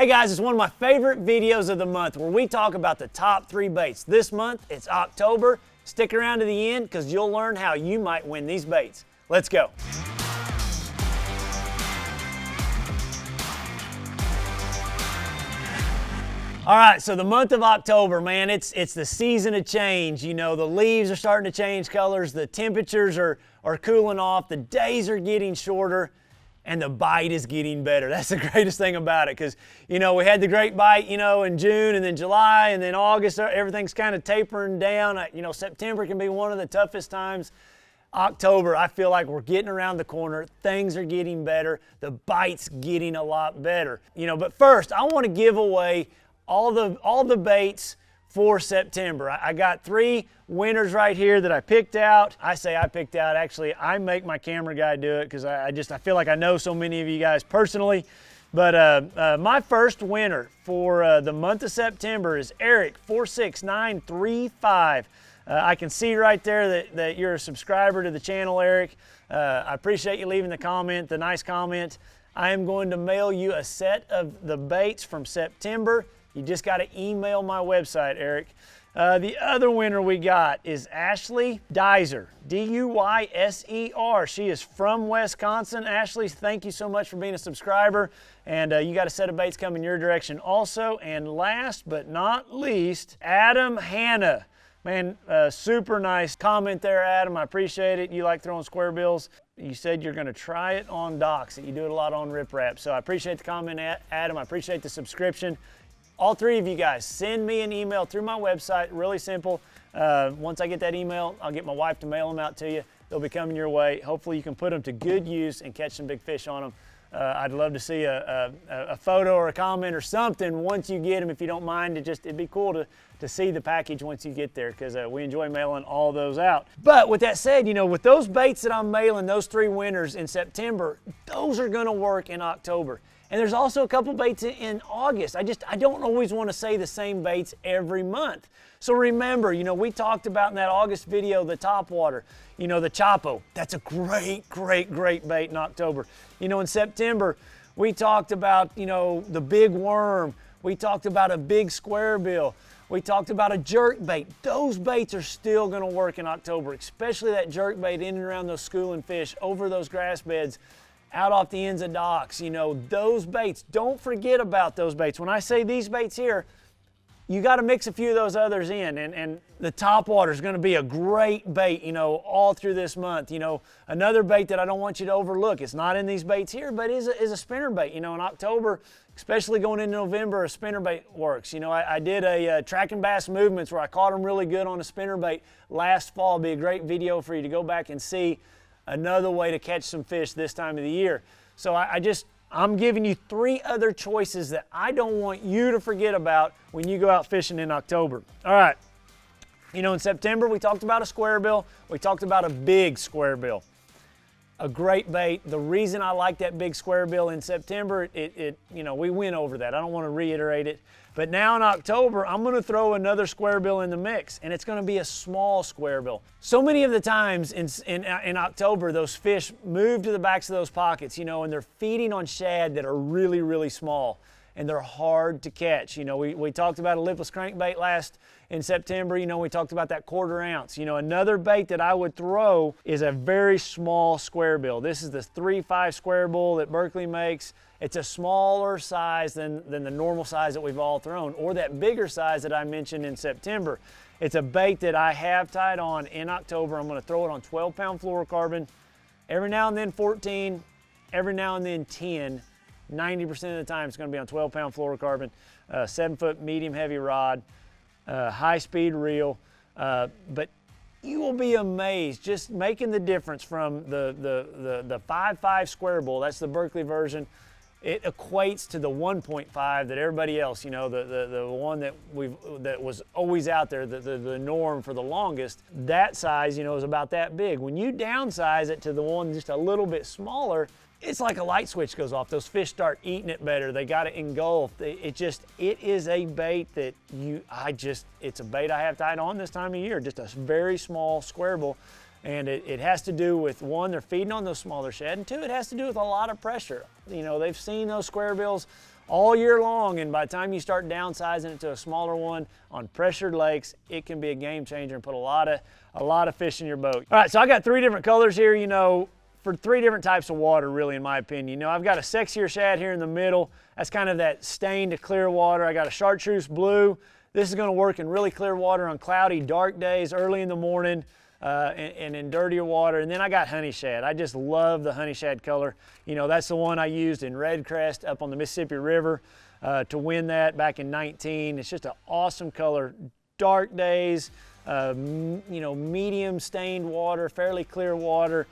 Hey guys, it's one of my favorite videos of the month where we talk about the top 3 baits. This month, it's October. Stick around to the end because you'll learn how you might win these baits. Let's go. All right, so the month of October, man, it's the season of change. You know, the leaves are starting to change colors, the temperatures are cooling off, the days are getting shorter, and the bite is getting better. That's the greatest thing about it because, you know, we had the great bite, you know, in June and then July and then August, everything's kind of tapering down. You know, September can be one of the toughest times. October, I feel like we're getting around the corner. Things are getting better. The bite's getting a lot better. You know, but first, I want to give away all the baits for September. I got 3 winners right here that I picked out. I say I picked out, actually I make my camera guy do it because I feel like I know so many of you guys personally. But my first winner for the month of September is Eric 46935. I can see right there that you're a subscriber to the channel, Eric. I appreciate you leaving the nice comment. I am going to mail you a set of the baits from September. You just got to email my website, Eric. The other winner we got is Ashley Duyser, D-U-Y-S-E-R. She is from Wisconsin. Ashley, thank you so much for being a subscriber. And you got a set of baits coming your direction also. And last but not least, Adam Hanna. Man, super nice comment there, Adam. I appreciate it. You like throwing square bills. You said you're going to try it on docks, that you do it a lot on riprap. So I appreciate the comment, Adam. I appreciate the subscription. All 3 of you guys, send me an email through my website. Really simple. Once I get that email, I'll get my wife to mail them out to you. They'll be coming your way. Hopefully you can put them to good use and catch some big fish on them. I'd love to see a photo or a comment or something once you get them, if you don't mind. It'd be cool to see the package once you get there because we enjoy mailing all those out. But with that said, you know, with those baits that I'm mailing, those 3 winners in September, those are going to work in October. And there's also a couple baits in August. I don't always want to say the same baits every month. So remember, you know, we talked about in that August video, the topwater, you know, the Chapo. That's a great, great, great bait in October. You know, in September, we talked about, you know, the big worm. We talked about a big square bill. We talked about a jerk bait. Those baits are still going to work in October, especially that jerk bait in and around those schooling fish, over those grass beds, out off the ends of docks. You know, those baits, don't forget about those baits. When I say these baits here, you got to mix a few of those others in, and the topwater is going to be a great bait, you know, all through this month. You know, another bait that I don't want you to overlook, it's not in these baits here, but is a spinner bait. You know, in October, especially going into November, a spinner bait works. You know, I did a track and bass movements where I caught them really good on a spinner bait last fall. It'll be a great video for you to go back and see. Another way to catch some fish this time of the year. So I'm giving you 3 other choices that I don't want you to forget about when you go out fishing in October. All right, you know, in September we talked about a square bill. We talked about a big square bill. A great bait. The reason I like that big square bill in September, you know, we went over that. I don't want to reiterate it. But now in October, I'm going to throw another square bill in the mix, and it's going to be a small square bill. So many of the times in October, those fish move to the backs of those pockets, you know, and they're feeding on shad that are really, really small, and they're hard to catch. You know, we talked about a lipless crankbait in September. You know, we talked about that 1/4 ounce. You know, another bait that I would throw is a very small square bill. This is the 3.5 square bill that Berkley makes. It's a smaller size than the normal size that we've all thrown, or that bigger size that I mentioned in September. It's a bait that I have tied on in October. I'm going to throw it on 12-pound fluorocarbon. Every now and then 14, every now and then 10. 90% of the time it's going to be on 12-pound fluorocarbon, 7-foot medium heavy rod, high-speed reel. But you will be amazed just making the difference from the 5.5 square bull. That's the Berkley version. It equates to the 1.5 that everybody else, you know, the one that was always out there, the norm for the longest. That size, you know, is about that big. When you downsize it to the one just a little bit smaller, it's like a light switch goes off. Those fish start eating it better. They got it engulfed. It is a bait that it's a bait I have tied on this time of year. Just a very small square bill. And it has to do with, 1, they're feeding on those smaller shad, and 2, it has to do with a lot of pressure. You know, they've seen those square bills all year long, and by the time you start downsizing it to a smaller one on pressured lakes, it can be a game changer and put a lot of fish in your boat. All right, so I got 3 different colors here, you know, for 3 different types of water, really, in my opinion. You know, I've got a sexier shad here in the middle. That's kind of that stained to clear water. I got a chartreuse blue. This is gonna work in really clear water on cloudy, dark days, early in the morning, and in dirtier water. And then I got honey shad. I just love the honey shad color. You know, that's the one I used in Red Crest up on the Mississippi River to win that back in 19. It's just an awesome color. Dark days, you know, medium stained water, fairly clear water.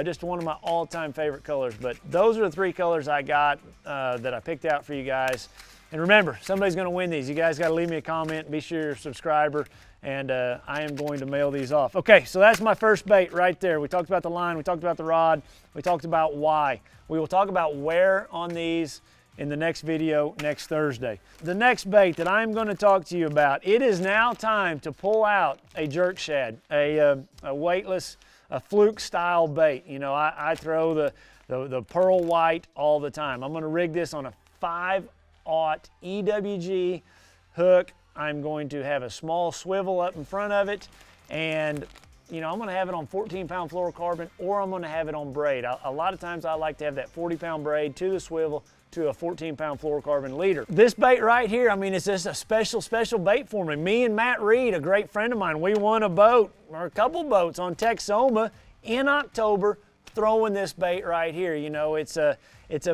Just one of my all-time favorite colors. But those are the 3 colors I got that I picked out for you guys. And remember, somebody's gonna win these. You guys gotta leave me a comment, be sure you're a subscriber, and I am going to mail these off. Okay, so that's my first bait right there. We talked about the line, we talked about the rod, we talked about why. We will talk about where on these in the next video next Thursday. The next bait that I'm gonna talk to you about, it is now time to pull out a jerk shad, a weightless, a fluke style bait. You know, I throw the pearl white all the time. I'm gonna rig this on a 5/0 EWG hook. I'm going to have a small swivel up in front of it, and you know, I'm gonna have it on 14-pound fluorocarbon, or I'm gonna have it on braid. A lot of times I like to have that 40-pound braid to the swivel to a 14-pound fluorocarbon leader. This bait right here, I mean, it's just a special bait for me. Me and Matt Reed, a great friend of mine, we won a boat, or a couple boats on Texoma in October throwing this bait right here. You know, it's a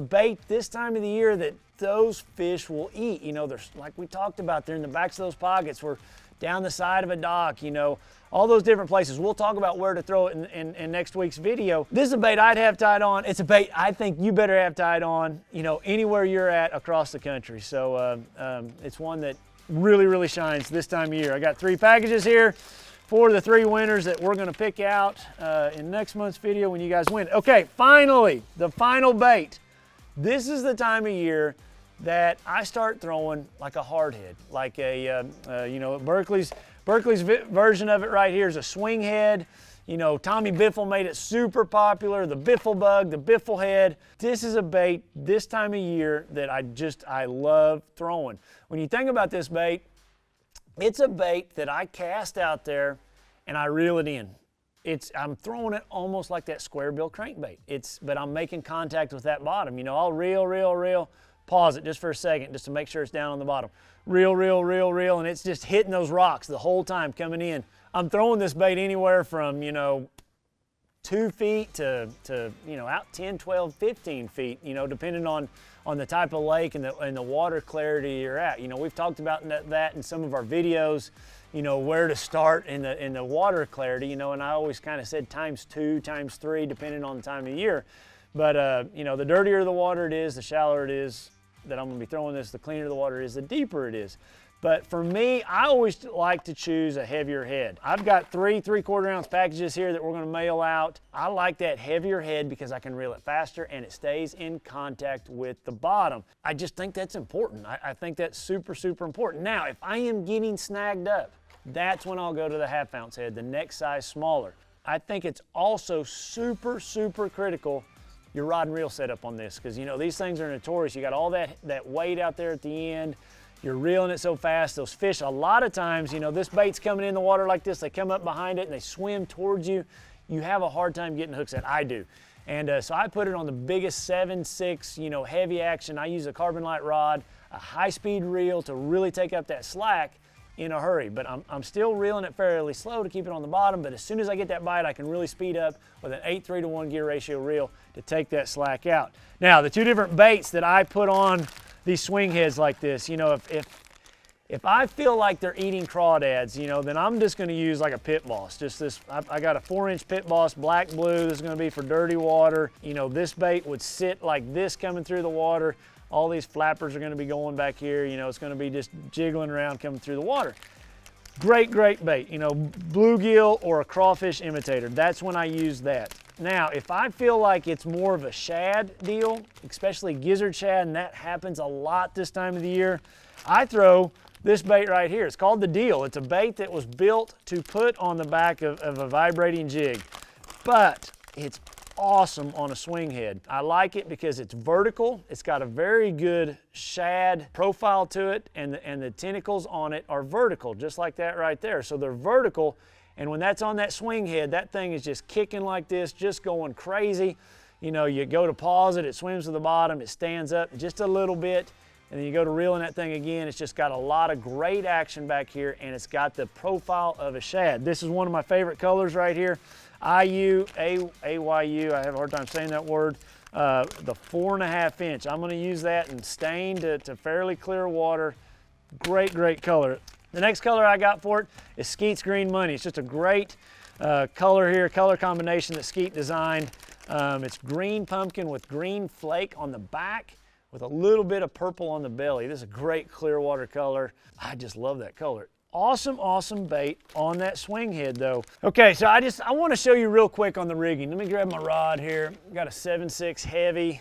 bait this time of the year that those fish will eat. You know, there's, like we talked about, they're in the backs of those pockets. We're down the side of a dock, you know, all those different places. We'll talk about where to throw it in next week's video. This is a bait I'd have tied on. It's a bait I think you better have tied on, you know, anywhere you're at across the country. So it's one that really shines this time of year. I got 3 packages here for the 3 winners that we're gonna pick out in next month's video when you guys win. Okay, finally, the final bait. This is the time of year that I start throwing like a hard head, like a, you know, Berkeley's version of it right here is a swing head. You know, Tommy Biffle made it super popular, the Biffle bug, the Biffle head. This is a bait this time of year that I love throwing. When you think about this bait, it's a bait that I cast out there and I reel it in. I'm throwing it almost like that square bill crankbait. But I'm making contact with that bottom. You know, I'll reel, pause it just for a second just to make sure it's down on the bottom. Reel, and it's just hitting those rocks the whole time coming in. I'm throwing this bait anywhere from, you know, 2 feet to you know, out 10, 12, 15 feet, you know, depending on the type of lake and the water clarity you're at. You know, we've talked about that in some of our videos, you know, where to start in the water clarity, you know, and I always kind of said ×2, ×3, depending on the time of year. But, you know, the dirtier the water it is, the shallower it is that I'm gonna be throwing this, the cleaner the water is, the deeper it is. But for me, I always like to choose a heavier head. I've got 3 3/4 ounce packages here that we're gonna mail out. I like that heavier head because I can reel it faster and it stays in contact with the bottom. I just think that's important. I think that's super important. Now, if I am getting snagged up, that's when I'll go to the 1/2 ounce head, the next size smaller. I think it's also super critical your rod and reel setup on this, because you know these things are notorious. You got all that weight out there at the end. You're reeling it so fast. Those fish, a lot of times, you know, this bait's coming in the water like this. They come up behind it and they swim towards you. You have a hard time getting hooks at. I do. And so I put it on the biggest 7/6, you know, heavy action. I use a carbon light rod, a high-speed reel to really take up that slack in a hurry. But I'm still reeling it fairly slow to keep it on the bottom. But as soon as I get that bite, I can really speed up with an 8:3 to 1 gear ratio reel to take that slack out. Now, the 2 different baits that I put on these swing heads like this, you know, if I feel like they're eating crawdads, you know, then I'm just going to use like a Pit Boss. Just this, I got a 4-inch Pit Boss, black blue. This is going to be for dirty water. You know, this bait would sit like this coming through the water. All these flappers are going to be going back here. You know, it's going to be just jiggling around coming through the water. Great bait. You know, bluegill or a crawfish imitator. That's when I use that. Now, if I feel like it's more of a shad deal, especially gizzard shad, and that happens a lot this time of the year, I throw this bait right here. It's called the Deal. It's a bait that was built to put on the back of a vibrating jig, but it's awesome on a swing head. I like it because it's vertical. It's got a very good shad profile to it, and the tentacles on it are vertical, just like that right there. So they're vertical, and when that's on that swing head, that thing is just kicking like this, just going crazy. You know, you go to pause it, it swims to the bottom, it stands up just a little bit, and then you go to reeling that thing again. It's just got a lot of great action back here, and it's got the profile of a shad. This is one of my favorite colors right here. AYU, I have a hard time saying that word, the 4.5 inch. I'm gonna use that and stain to fairly clear water. Great, great color. The next color I got for it is Skeet's Green Money. It's just a great color here, color combination that Skeet designed. It's green pumpkin with green flake on the back with a little bit of purple on the belly. This is a great clear water color. I just love that color. Awesome, awesome bait on that swing head though. Okay, so I want to show you real quick on the rigging. Let me grab my rod here. I've got a 7.6 heavy.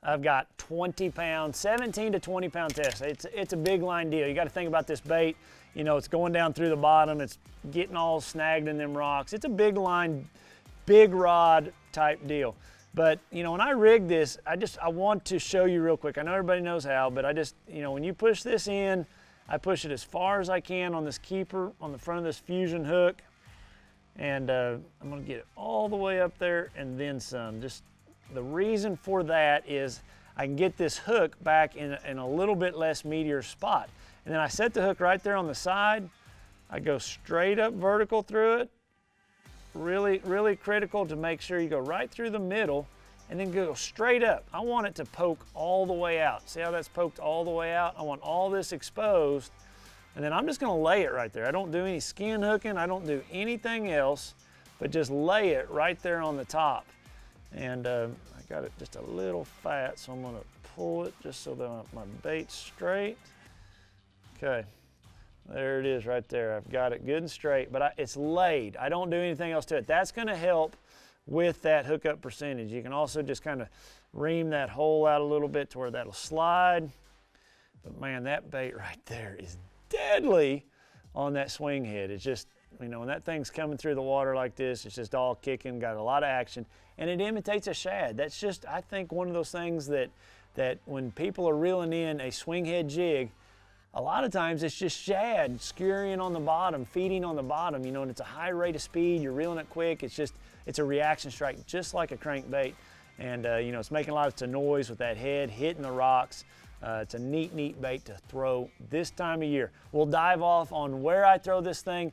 I've got 20 pound, 17 to 20 pound test. It's a big line deal. You got to think about this bait. You know, it's going down through the bottom. It's getting all snagged in them rocks. It's a big line, big rod type deal. But you know, when I rig this, I want to show you real quick. I know everybody knows how, but you know, when you push this in, I push it as far as I can on this keeper on the front of this fusion hook, and I'm gonna get it all the way up there and then some. Just the reason for that is I can get this hook back in a little bit less meatier spot. And then I set the hook right there on the side. I go straight up vertical through it. Really, really critical to make sure you go right through the middle and then go straight up. I want it to poke all the way out. See how that's poked all the way out? I want all this exposed, and then I'm just gonna lay it right there. I don't do any skin hooking. I don't do anything else, but just lay it right there on the top. And I got it just a little fat, so I'm gonna pull it just so that my bait's straight. Okay. There it is right there. I've got it good and straight, but it's laid. I don't do anything else to it. That's gonna help with that hookup percentage. You can also just kind of ream that hole out a little bit to where that'll slide. But man, that bait right there is deadly on that swing head. It's just, you know, when that thing's coming through the water like this, it's just all kicking, got a lot of action, and it imitates a shad. That's just, I think, one of those things that when people are reeling in a swing head jig, a lot of times it's just shad scurrying on the bottom, feeding on the bottom, you know, and it's a high rate of speed, you're reeling it quick, it's a reaction strike just like a crankbait. And you know, it's making lots of noise with that head hitting the rocks. It's a neat bait to throw this time of year. We'll dive off on where I throw this thing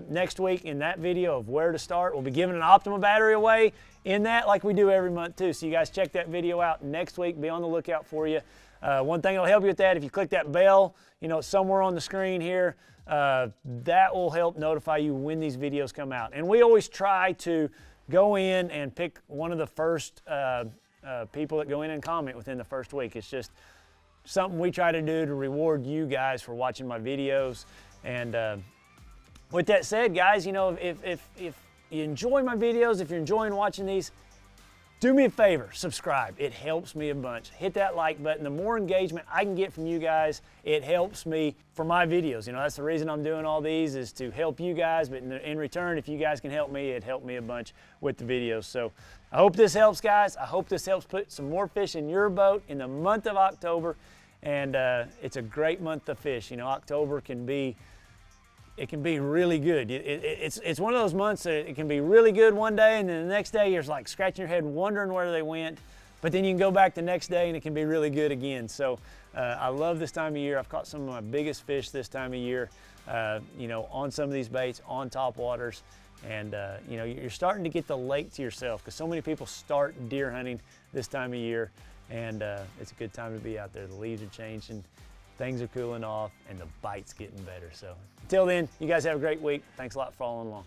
next week in that video of where to start. We'll be giving an Optima battery away in that like we do every month too. So you guys check that video out next week, be on the lookout for you. One thing that'll help you with that, if you click that bell, you know, somewhere on the screen here, that will help notify you when these videos come out. And we always try to go in and pick one of the first people that go in and comment within the first week. It's just something we try to do to reward you guys for watching my videos. And with that said, guys, you know, if you enjoy my videos, if you're enjoying watching these, do me a favor, subscribe. It helps me a bunch. Hit that like button. The more engagement I can get from you guys, it helps me for my videos. You know, that's the reason I'm doing all these, is to help you guys, but in return, if you guys can help me, it helped me a bunch with the videos. So I hope this helps, guys. I hope this helps put some more fish in your boat in the month of October. And it's a great month to fish. You know, October can be really good. It's one of those months that it can be really good one day, and then the next day you're like scratching your head wondering where they went, but then you can go back the next day and it can be really good again. So I love this time of year. I've caught some of my biggest fish this time of year, you know, on some of these baits, on top waters. And you know, you're starting to get the lake to yourself, because so many people start deer hunting this time of year, and it's a good time to be out there. The leaves are changing, things are cooling off, and the bite's getting better. So until then, you guys have a great week. Thanks a lot for following along.